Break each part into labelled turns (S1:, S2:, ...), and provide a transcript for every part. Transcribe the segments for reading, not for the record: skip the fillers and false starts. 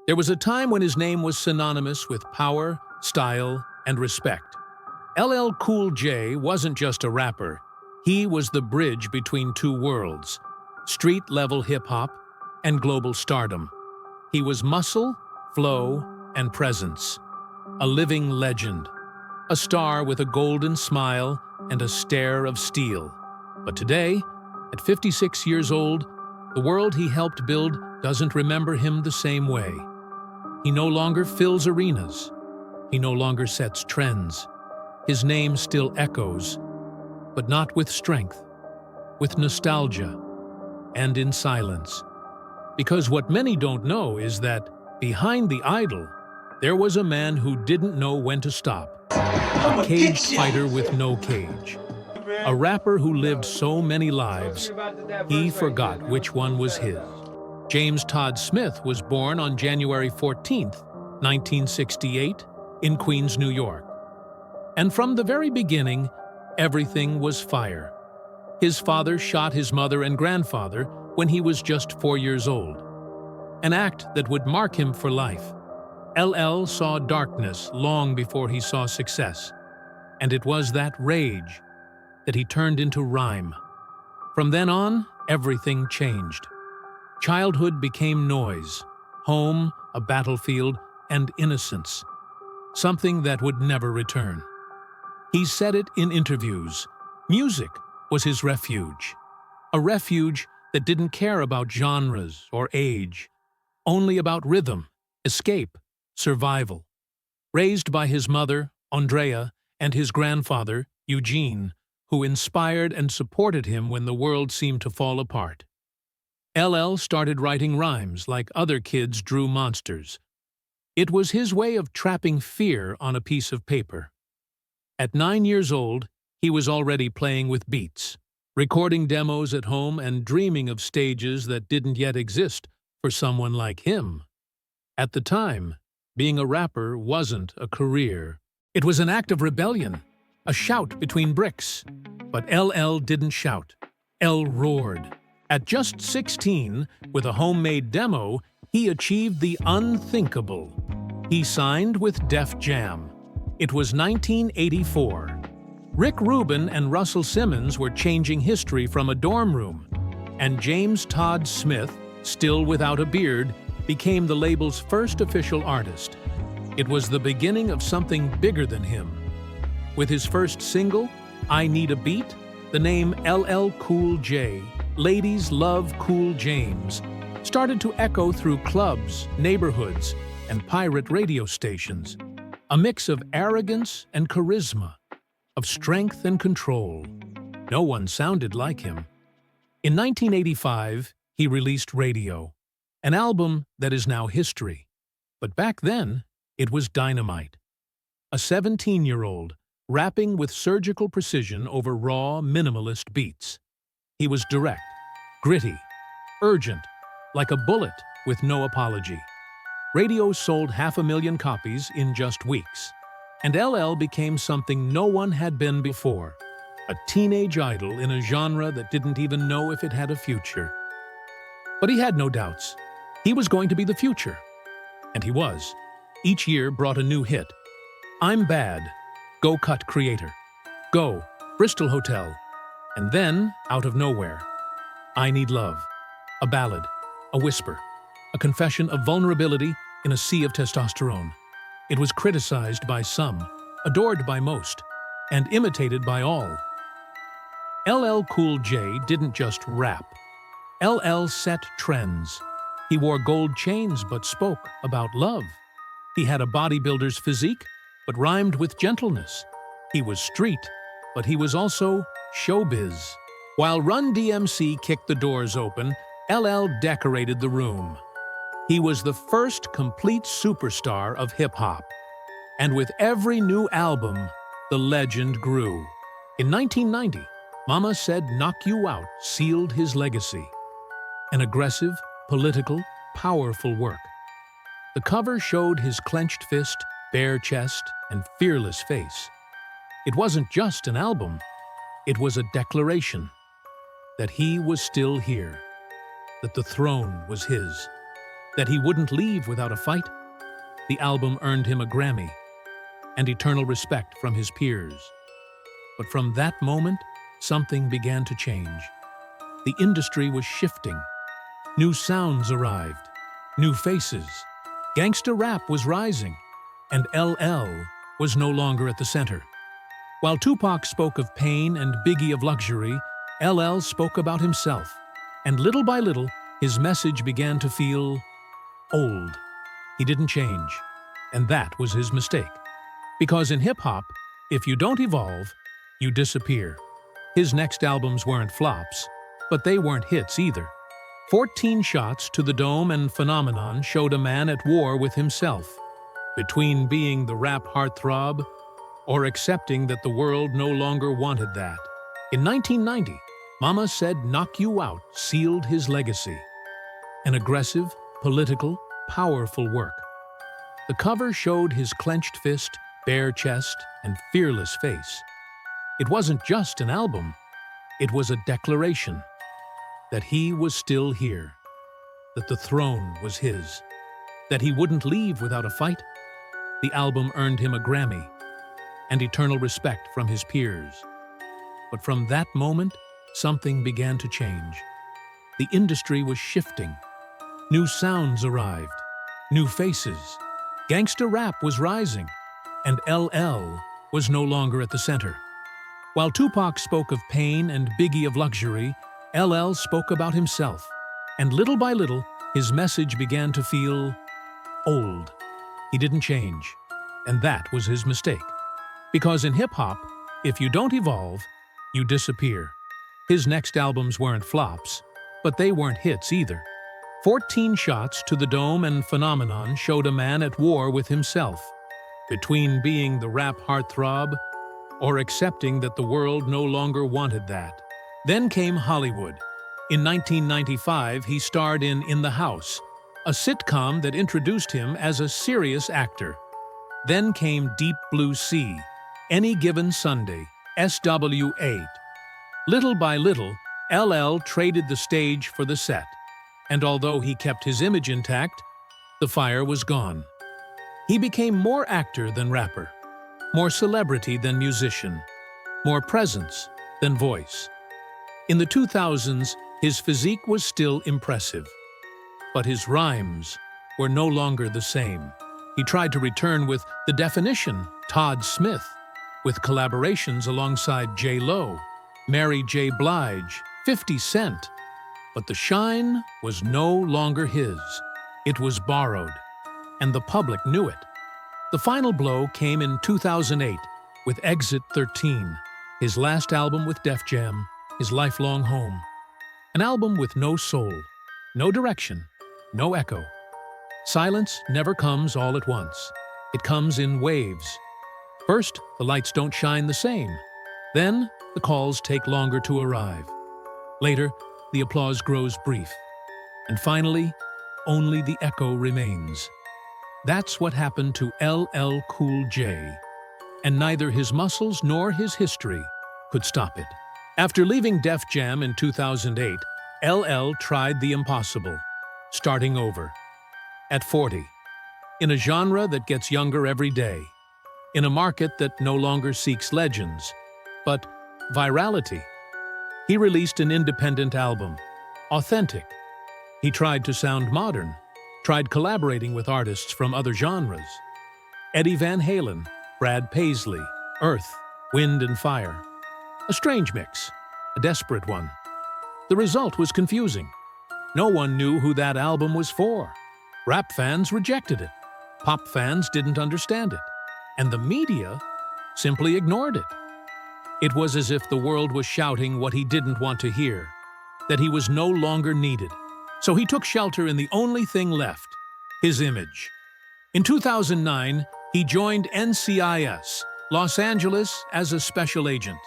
S1: There was a time when his name was synonymous with power, style, and respect. LL Cool J wasn't just a rapper. He was the bridge between two worlds, street-level hip-hop and global stardom. He was muscle, flow, and presence. A living legend. A star with a golden smile and a stare of steel. But today, at 56 years old, the world he helped build doesn't remember him the same way. He no longer fills arenas. He no longer sets trends. His name still echoes, but not with strength, with nostalgia, and in silence. Because what many don't know is that behind the idol, there was a man who didn't know when to stop. A cage fighter with no cage. A rapper who lived so many lives, he forgot which one was his. James Todd Smith was born on January 14, 1968, in Queens, New York. And from the very beginning, everything was fire. His father shot his mother and grandfather when he was just 4 years old. An act that would mark him for life. LL saw darkness long before he saw success. And it was that rage that he turned into rhyme. From then on, everything changed. Childhood became noise, home a battlefield, and innocence, something that would never return. He said it in interviews. Music was his refuge. A refuge that didn't care about genres or age, only about rhythm, escape, survival. Raised by his mother, Andrea, and his grandfather, Eugene, who inspired and supported him when the world seemed to fall apart. LL started writing rhymes like other kids drew monsters. It was his way of trapping fear on a piece of paper. At 9 years old, he was already playing with beats, recording demos at home and dreaming of stages that didn't yet exist for someone like him. At the time, being a rapper wasn't a career. It was an act of rebellion, a shout between bricks. But LL didn't shout. L roared. At just 16, with a homemade demo, he achieved the unthinkable. He signed with Def Jam. It was 1984. Rick Rubin and Russell Simmons were changing history from a dorm room, and James Todd Smith, still without a beard, became the label's first official artist. It was the beginning of something bigger than him. With his first single, I Need a Beat, the name LL Cool J, Ladies Love Cool James, started to echo through clubs, neighborhoods, and pirate radio stations. A mix of arrogance and charisma, of strength and control. No one sounded like him. In 1985, he released Radio, an album that is now history. But back then, it was dynamite. A 17-year-old rapping with surgical precision over raw, minimalist beats. He was direct, gritty, urgent, like a bullet with no apology. Radio sold 500,000 copies in just weeks, and LL became something no one had been before, a teenage idol in a genre that didn't even know if it had a future. But he had no doubts. He was going to be the future. And he was. Each year brought a new hit. I'm Bad, Go Cut Creator, Go, Bristol Hotel, and then, out of nowhere, I Need Love, a ballad, a whisper, a confession of vulnerability in a sea of testosterone. It was criticized by some, adored by most, and imitated by all. LL Cool J didn't just rap. LL set trends. He wore gold chains but spoke about love. He had a bodybuilder's physique, but rhymed with gentleness. He was street, but he was also showbiz. While Run DMC kicked the doors open, LL decorated the room. He was the first complete superstar of hip-hop. And with every new album, the legend grew. In 1990, Mama Said Knock You Out sealed his legacy. An aggressive, political, powerful work. The cover showed his clenched fist, bare chest, and fearless face. It wasn't just an album. It was a declaration that he was still here, that the throne was his. that he wouldn't leave without a fight. The album earned him a Grammy and eternal respect from his peers. But from that moment, something began to change. The industry was shifting. New sounds arrived, new faces. Gangsta rap was rising, and LL was no longer at the center. While Tupac spoke of pain and Biggie of luxury, LL spoke about himself. And little by little, his message began to feel old. He didn't change, and that was his mistake. Because in hip-hop, if you don't evolve, you disappear. His next albums weren't flops, but they weren't hits either. 14 Shots to the Dome and Phenomenon showed a man at war with himself, between being the rap heartthrob or accepting that the world no longer wanted that. In 1990, Mama Said Knock You Out sealed his legacy. An aggressive, political, powerful work. The cover showed his clenched fist, bare chest, and fearless face. It wasn't just an album, it was a declaration that he was still here, that the throne was his, that he wouldn't leave without a fight. The album earned him a Grammy and eternal respect from his peers. But from that moment, something began to change. The industry was shifting. New sounds arrived, new faces. Gangsta rap was rising, and LL was no longer at the center. While Tupac spoke of pain and Biggie of luxury, LL spoke about himself. And little by little, his message began to feel old. He didn't change, and that was his mistake. Because in hip-hop, if you don't evolve, you disappear. His next albums weren't flops, but they weren't hits either. 14 Shots to the Dome and Phenomenon showed a man at war with himself, between being the rap heartthrob or accepting that the world no longer wanted that. Then came Hollywood. In 1995, he starred in The House, a sitcom that introduced him as a serious actor. Then came Deep Blue Sea, Any Given Sunday, SW8. Little by little, LL traded the stage for the set, and although he kept his image intact, the fire was gone. He became more actor than rapper, more celebrity than musician, more presence than voice. In the 2000s, his physique was still impressive, but his rhymes were no longer the same. He tried to return with The Definition, Todd Smith, with collaborations alongside J-Lo, Mary J. Blige, 50 Cent. But the shine was no longer his. It was borrowed, and the public knew it. The final blow came in 2008 with Exit 13, his last album with Def Jam, his lifelong home. An album with no soul, no direction, no echo. Silence never comes all at once. It comes in waves. First, the lights don't shine the same. Then, the calls take longer to arrive. Later, the applause grows brief. And finally, only the echo remains. That's what happened to LL Cool J, and neither his muscles nor his history could stop it. After leaving Def Jam in 2008, LL tried the impossible, starting over. At 40, in a genre that gets younger every day, in a market that no longer seeks legends, but virality. He released an independent album, Authentic. He tried to sound modern, tried collaborating with artists from other genres. Eddie Van Halen, Brad Paisley, Earth, Wind and Fire. A strange mix, a desperate one. The result was confusing. No one knew who that album was for. Rap fans rejected it. Pop fans didn't understand it. And the media simply ignored it. It was as if the world was shouting what he didn't want to hear, that he was no longer needed. So he took shelter in the only thing left, his image. In 2009, he joined NCIS, Los Angeles, as a special agent.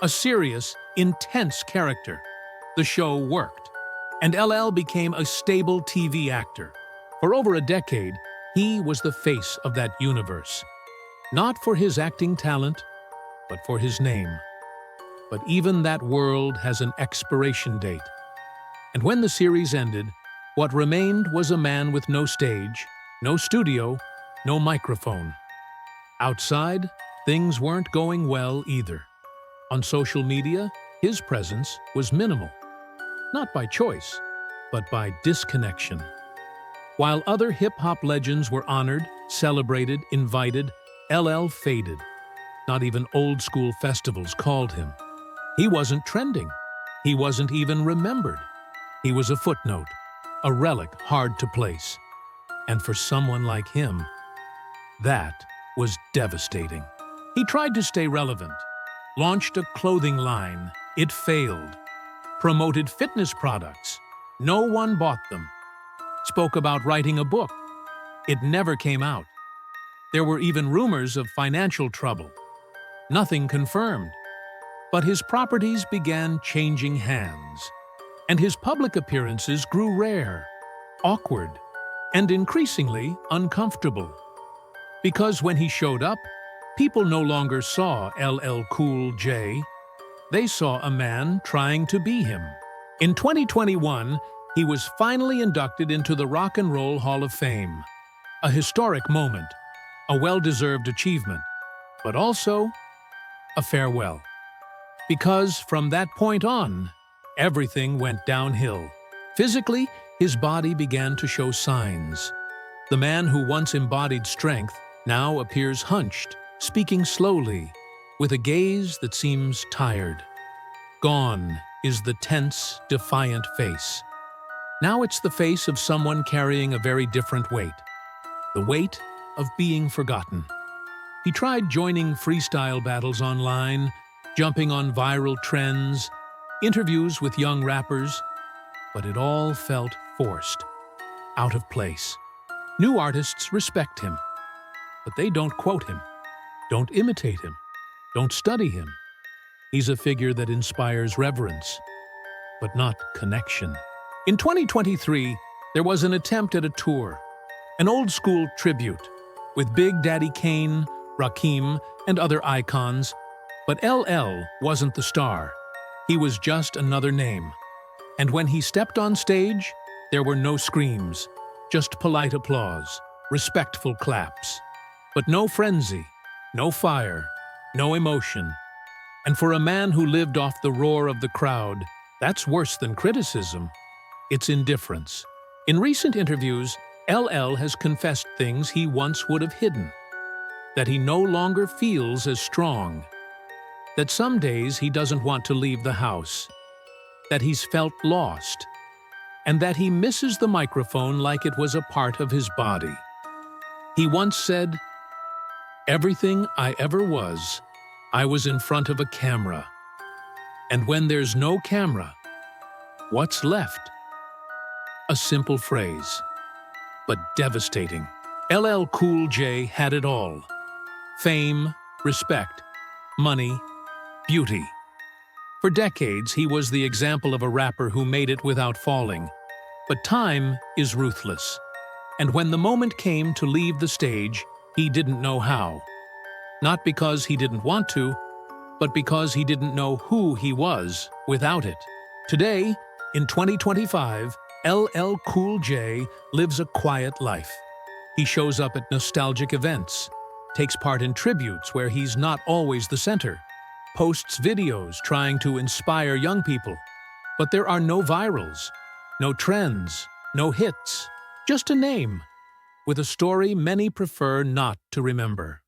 S1: A serious, intense character. The show worked, and LL became a stable TV actor. For over a decade, he was the face of that universe. Not for his acting talent, but for his name. But even that world has an expiration date. And when the series ended, What remained was a man with no stage, no studio, no microphone. Outside, things weren't going well either. On social media, his presence was minimal. Not by choice, but by disconnection. While other hip-hop legends were honored, celebrated, invited, LL faded. Not even old-school festivals called him. He wasn't trending. He wasn't even remembered. He was a footnote, a relic hard to place. And for someone like him, that was devastating. He tried to stay relevant, launched a clothing line. It failed. Promoted fitness products. No one bought them. Spoke about writing a book. It never came out. There were even rumors of financial trouble. Nothing confirmed. But his properties began changing hands, and his public appearances grew rare, awkward, and increasingly uncomfortable. Because when he showed up, people no longer saw LL Cool J. They saw a man trying to be him. In 2021, he was finally inducted into the Rock and Roll Hall of Fame. A historic moment, a well-deserved achievement, but also a farewell. Because from that point on, everything went downhill. Physically, his body began to show signs. The man who once embodied strength now appears hunched, speaking slowly, with a gaze that seems tired. Gone is the tense, defiant face. Now it's the face of someone carrying a very different weight. The weight of being forgotten. He tried joining freestyle battles online, jumping on viral trends, interviews with young rappers, but it all felt forced, out of place. New artists respect him, but they don't quote him, don't imitate him, don't study him. He's a figure that inspires reverence, but not connection. In 2023, there was an attempt at a tour, an old-school tribute, with Big Daddy Kane, Rakim, and other icons, but LL wasn't the star. He was just another name. And when he stepped on stage, there were no screams, just polite applause, respectful claps. But no frenzy, no fire, no emotion. And for a man who lived off the roar of the crowd, that's worse than criticism. It's indifference. In recent interviews, LL has confessed things he once would have hidden. That he no longer feels as strong. That some days he doesn't want to leave the house. That he's felt lost. And that he misses the microphone like it was a part of his body. He once said, "Everything I ever was, I was in front of a camera. And when there's no camera, what's left?" A simple phrase, but devastating. LL Cool J had it all. Fame, respect, money, beauty. For decades, he was the example of a rapper who made it without falling. But time is ruthless. And when the moment came to leave the stage, he didn't know how. Not because he didn't want to, but because he didn't know who he was without it. Today, in 2025, LL Cool J lives a quiet life. He shows up at nostalgic events, takes part in tributes where he's not always the center, posts videos trying to inspire young people. But there are no virals, no trends, no hits, just a name, with a story many prefer not to remember.